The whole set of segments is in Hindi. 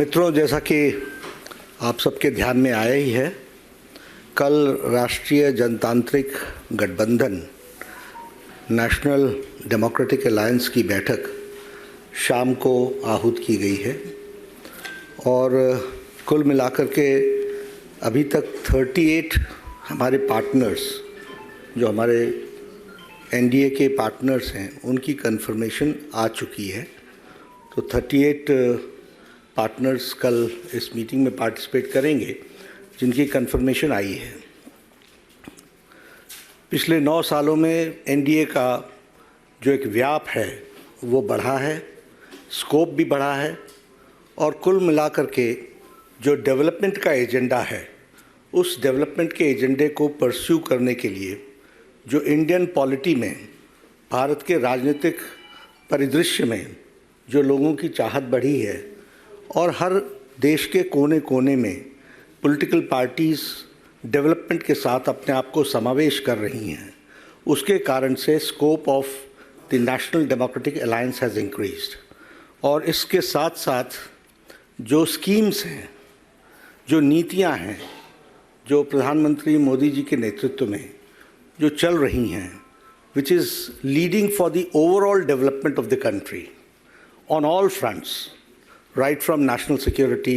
मित्रों, जैसा कि आप सबके ध्यान में आया ही है, कल राष्ट्रीय जनतांत्रिक गठबंधन नेशनल डेमोक्रेटिक अलायंस की बैठक शाम को आहूत की गई है और कुल मिलाकर के अभी तक 38 हमारे पार्टनर्स, जो हमारे एनडीए के पार्टनर्स हैं, उनकी कन्फर्मेशन आ चुकी है। तो 38 पार्टनर्स कल इस मीटिंग में पार्टिसिपेट करेंगे जिनकी कन्फर्मेशन आई है। पिछले 9 सालों में एनडीए का जो एक व्याप है वो बढ़ा है, स्कोप भी बढ़ा है और कुल मिलाकर के जो डेवलपमेंट का एजेंडा है, उस डेवलपमेंट के एजेंडे को परस्यू करने के लिए जो इंडियन पॉलिटी में, भारत के राजनीतिक परिदृश्य में जो लोगों की चाहत बढ़ी है और हर देश के कोने कोने में पॉलिटिकल पार्टीज़ डेवलपमेंट के साथ अपने आप को समावेश कर रही हैं, उसके कारण से scope of the national democratic alliance has increased. और इसके साथ साथ जो स्कीम्स हैं, जो नीतियां हैं, जो प्रधानमंत्री मोदी जी के नेतृत्व में जो चल रही हैं, which is leading for the overall development of the country on all fronts, right from national security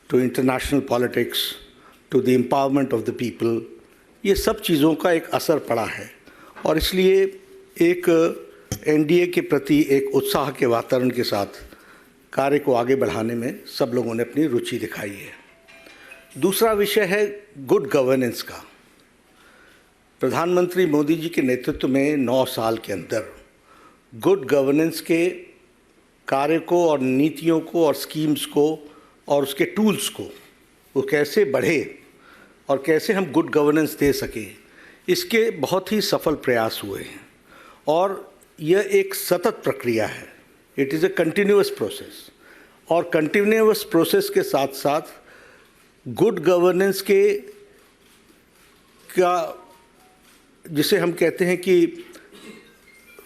to international politics to the empowerment of the people, ये सब चीज़ों का एक असर पड़ा है और इसलिए एक एनडीए के प्रति एक उत्साह के वातावरण के साथ कार्य को आगे बढ़ाने में सब लोगों ने अपनी रुचि दिखाई है। दूसरा विषय है गुड गवर्नेंस का। प्रधानमंत्री मोदी जी के नेतृत्व में 9 साल के अंदर गुड गवर्नेंस के कार्य को और नीतियों को और स्कीम्स को और उसके टूल्स को वो कैसे बढ़े और कैसे हम गुड गवर्नेंस दे सकें, इसके बहुत ही सफल प्रयास हुए हैं और यह एक सतत प्रक्रिया है। It is a continuous process और कंटिन्यूअस प्रोसेस के साथ साथ गुड गवर्नेंस का जिसे हम कहते हैं कि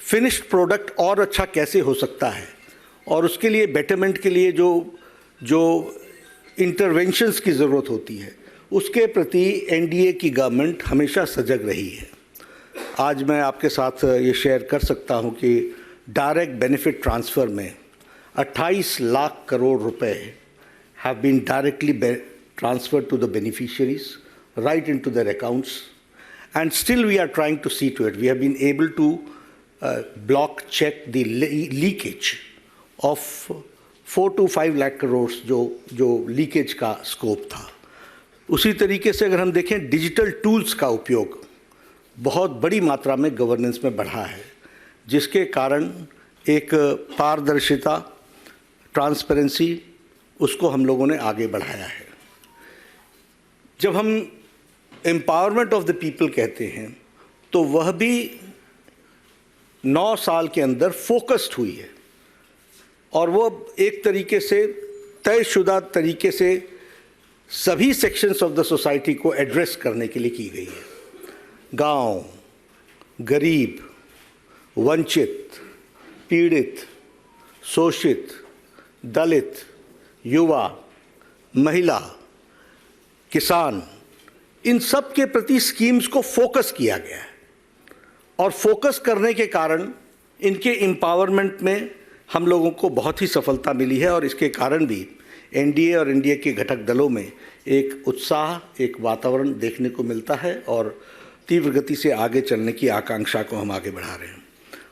फिनिश्ड प्रोडक्ट और अच्छा कैसे हो सकता है और उसके लिए बेटरमेंट के लिए जो इंटरवेंशंस की ज़रूरत होती है, उसके प्रति एनडीए की गवर्नमेंट हमेशा सजग रही है। आज मैं आपके साथ ये शेयर कर सकता हूँ कि डायरेक्ट बेनिफिट ट्रांसफ़र में 28 लाख करोड़ रुपए have been directly transferred to the beneficiaries right into their accounts, and still we are trying to see to it. We have been able to block check the leakage of 4 to 5 lakh crore जो लीकेज का स्कोप था। उसी तरीके से अगर हम देखें, डिजिटल टूल्स का उपयोग बहुत बड़ी मात्रा में गवर्नेंस में बढ़ा है, जिसके कारण एक पारदर्शिता, ट्रांसपेरेंसी, उसको हम लोगों ने आगे बढ़ाया है। जब हम एम्पावरमेंट ऑफ द पीपल कहते हैं तो वह भी 9 साल के अंदर फोकस्ड हुई है और वो एक तरीके से तयशुदा तरीके से सभी सेक्शंस ऑफ द सोसाइटी को एड्रेस करने के लिए की गई है। गांव, गरीब, वंचित, पीड़ित, शोषित, दलित, युवा, महिला, किसान, इन सब के प्रति स्कीम्स को फोकस किया गया है और फोकस करने के कारण इनके एम्पावरमेंट में हम लोगों को बहुत ही सफलता मिली है और इसके कारण भी एनडीए और एनडीए के घटक दलों में एक उत्साह, एक वातावरण देखने को मिलता है और तीव्र गति से आगे चलने की आकांक्षा को हम आगे बढ़ा रहे हैं।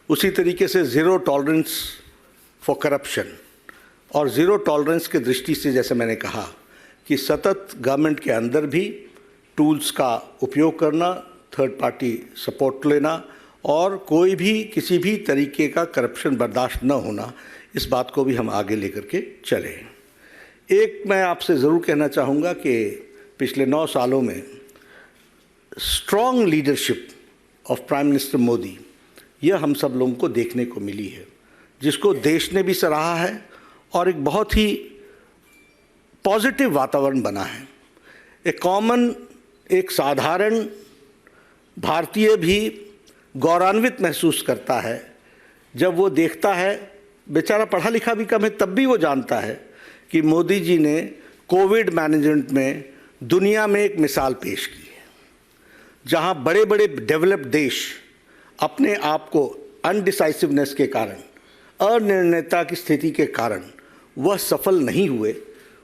उसी तरीके से ज़ीरो टॉलरेंस फॉर करप्शन और ज़ीरो टॉलरेंस के दृष्टि से, जैसे मैंने कहा कि सतत गवर्नमेंट के अंदर भी टूल्स का उपयोग करना, थर्ड पार्टी सपोर्ट लेना और कोई भी किसी भी तरीके का करप्शन बर्दाश्त न होना, इस बात को भी हम आगे लेकर के चले। एक मैं आपसे ज़रूर कहना चाहूँगा कि पिछले 9 सालों में strong leadership of prime minister Modi, यह हम सब लोगों को देखने को मिली है, जिसको देश ने भी सराहा है और एक बहुत ही पॉजिटिव वातावरण बना है। एक साधारण भारतीय भी गौरवान्वित महसूस करता है जब वो देखता है, बेचारा पढ़ा लिखा भी कम है, तब भी वो जानता है कि मोदी जी ने कोविड मैनेजमेंट में दुनिया में एक मिसाल पेश की है, जहां बड़े बड़े डेवलप्ड देश अपने आप को अनडिसाइसिवनेस के कारण, अनिर्णयता की स्थिति के कारण वह सफल नहीं हुए,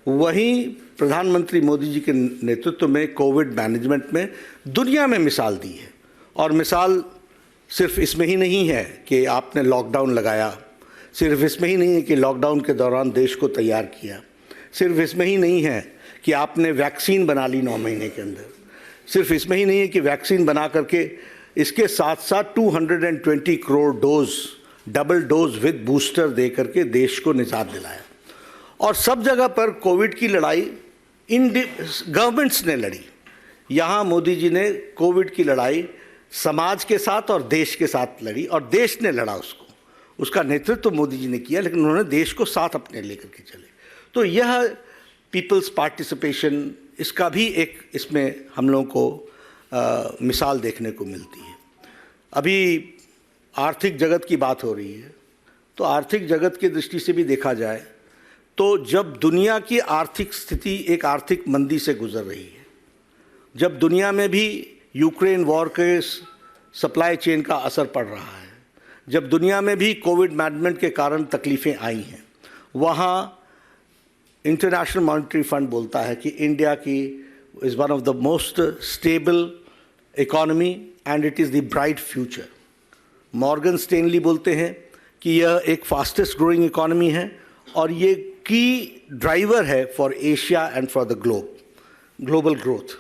वहीं प्रधानमंत्री मोदी जी के नेतृत्व में कोविड मैनेजमेंट में दुनिया में मिसाल दी है। और मिसाल सिर्फ इसमें ही नहीं है कि आपने लॉकडाउन लगाया, सिर्फ इसमें ही नहीं है कि लॉकडाउन के दौरान देश को तैयार किया, सिर्फ इसमें ही नहीं है कि आपने वैक्सीन बना ली 9 महीने के अंदर, सिर्फ इसमें ही नहीं है कि वैक्सीन बना करके इसके साथ साथ 220 crore dose, double dose with booster दे करके देश को निजात दिलाया। और सब जगह पर कोविड की लड़ाई गवर्नमेंट्स ने लड़ी। यहाँ मोदी जी ने कोविड की लड़ाई समाज के साथ और देश के साथ लड़ी, और देश ने लड़ा उसको, उसका नेतृत्व मोदी जी ने किया, लेकिन उन्होंने देश को साथ अपने लेकर के चले। तो यह पीपल्स पार्टिसिपेशन, इसका भी एक इसमें हम लोगों को मिसाल देखने को मिलती है। अभी आर्थिक जगत की बात हो रही है, तो आर्थिक जगत की दृष्टि से भी देखा जाए तो जब दुनिया की आर्थिक स्थिति एक आर्थिक मंदी से गुजर रही है, जब दुनिया में भी यूक्रेन वॉर के सप्लाई चेन का असर पड़ रहा है, जब दुनिया में भी कोविड मैनेजमेंट के कारण तकलीफ़ें आई हैं, वहाँ इंटरनेशनल मॉनेटरी फंड बोलता है कि इंडिया की is one of the most stable economy and it is the bright future. Morgan Stanley बोलते हैं कि यह एक फास्टेस्ट ग्रोइंग इकोनॉमी है और ये की ड्राइवर है for Asia and for the global growth.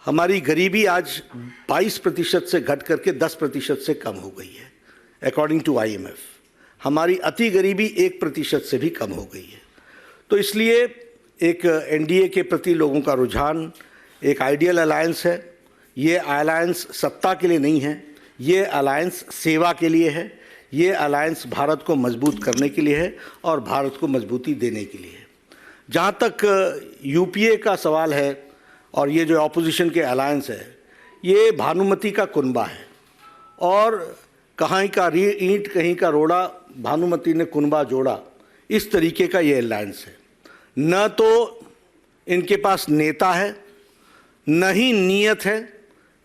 हमारी गरीबी आज 22% से घट करके 10% से कम हो गई है अकॉर्डिंग टू IMF। हमारी अति गरीबी 1% से भी कम हो गई है। तो इसलिए एक NDA के प्रति लोगों का रुझान एक आइडियल अलायंस है। ये अलायंस सत्ता के लिए नहीं है, ये अलायंस सेवा के लिए है, ये अलायंस भारत को मजबूत करने के लिए है और भारत को मजबूती देने के लिए है। जहाँ तक UPA का सवाल है और ये जो ऑपोजिशन के अलायंस है, ये भानुमति का कुनबा है और कहीं का ईंट कहीं का रोड़ा, भानुमति ने कुनबा जोड़ा, इस तरीके का ये अलायंस है। न तो इनके पास नेता है, न ही नीयत है,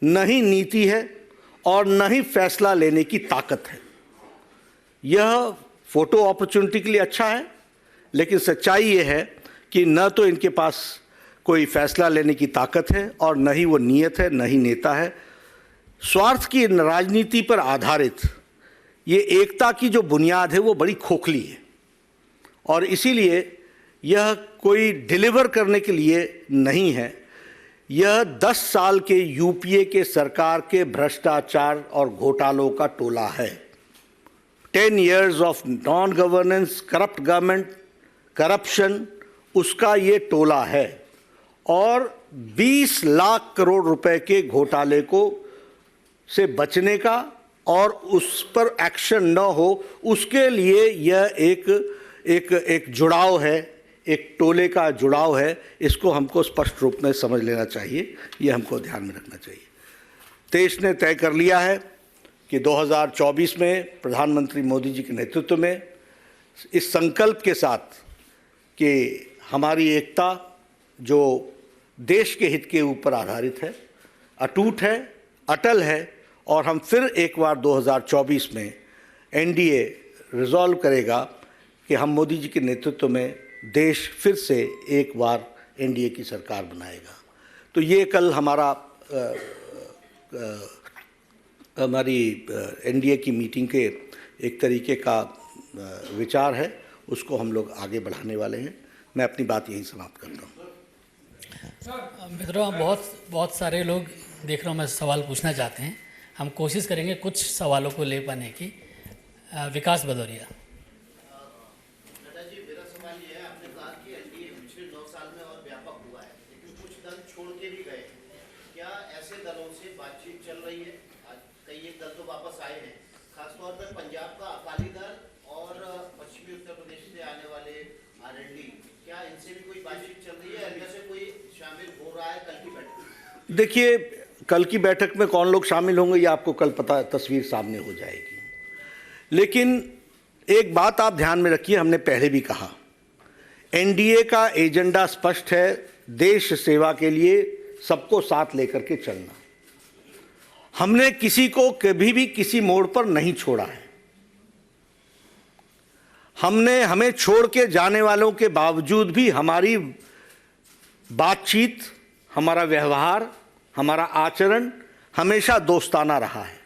न ही नीति है और न ही फैसला लेने की ताकत है। यह फोटो अपॉर्चुनिटी के लिए अच्छा है, लेकिन सच्चाई ये है कि न तो इनके पास कोई फैसला लेने की ताकत है और न ही वो नीयत है, न ही नेता है। स्वार्थ की राजनीति पर आधारित ये एकता की जो बुनियाद है वो बड़ी खोखली है और इसीलिए यह कोई डिलीवर करने के लिए नहीं है। यह 10 साल के UPA के सरकार के भ्रष्टाचार और घोटालों का टोला है। 10 years of non governance, corrupt government, corruption, उसका ये टोला है और 20 लाख करोड़ रुपए के घोटाले को से बचने का और उस पर एक्शन न हो, उसके लिए यह एक जुड़ाव है, एक टोले का जुड़ाव है। इसको हमको स्पष्ट रूप में समझ लेना चाहिए, ये हमको ध्यान में रखना चाहिए। देश ने तय कर लिया है कि 2024 में प्रधानमंत्री मोदी जी के नेतृत्व में इस संकल्प के साथ कि हमारी एकता जो देश के हित के ऊपर आधारित है, अटूट है, अटल है और हम फिर एक बार 2024 में NDA रिजॉल्व करेगा कि हम मोदी जी के नेतृत्व में देश फिर से एक बार NDA की सरकार बनाएगा। तो ये कल हमारी NDA की मीटिंग के एक तरीके का विचार है, उसको हम लोग आगे बढ़ाने वाले हैं। मैं अपनी बात यहीं समाप्त करता हूँ। मित्रों, बहुत सारे लोग देख रहा हूँ, मैं सवाल पूछना चाहते हैं। हम कोशिश करेंगे कुछ सवालों को ले पाने की। विकास भदौरिया। जी, मेरा सवाल ये है, आपने कहा कि NDA पिछले 9 साल में और व्यापक हुआ है, लेकिन कुछ दल छोड़ के भी गए। क्या ऐसे दलों से बातचीत चल रही है? कई एक दल तो वापस आए हैं, खासतौर पर पंजाब का अकाली दल और पश्चिमी उत्तर प्रदेश से आने वाले RND, क्या इनसे भी कोई बातचीत चल रही है? इनमें से कोई शामिल हो रहा है कल की बैठक में? देखिए, कल की बैठक में कौन लोग शामिल होंगे ये आपको कल पता, तस्वीर सामने हो जाएगी। लेकिन एक बात आप ध्यान में रखिए, हमने पहले भी कहा, एनडीए का एजेंडा स्पष्ट है, देश सेवा के लिए सबको साथ लेकर के चलना। हमने किसी को कभी भी किसी मोड़ पर नहीं छोड़ा है। हमें छोड़ के जाने वालों के बावजूद भी हमारी बातचीत, हमारा व्यवहार, हमारा आचरण हमेशा दोस्ताना रहा है।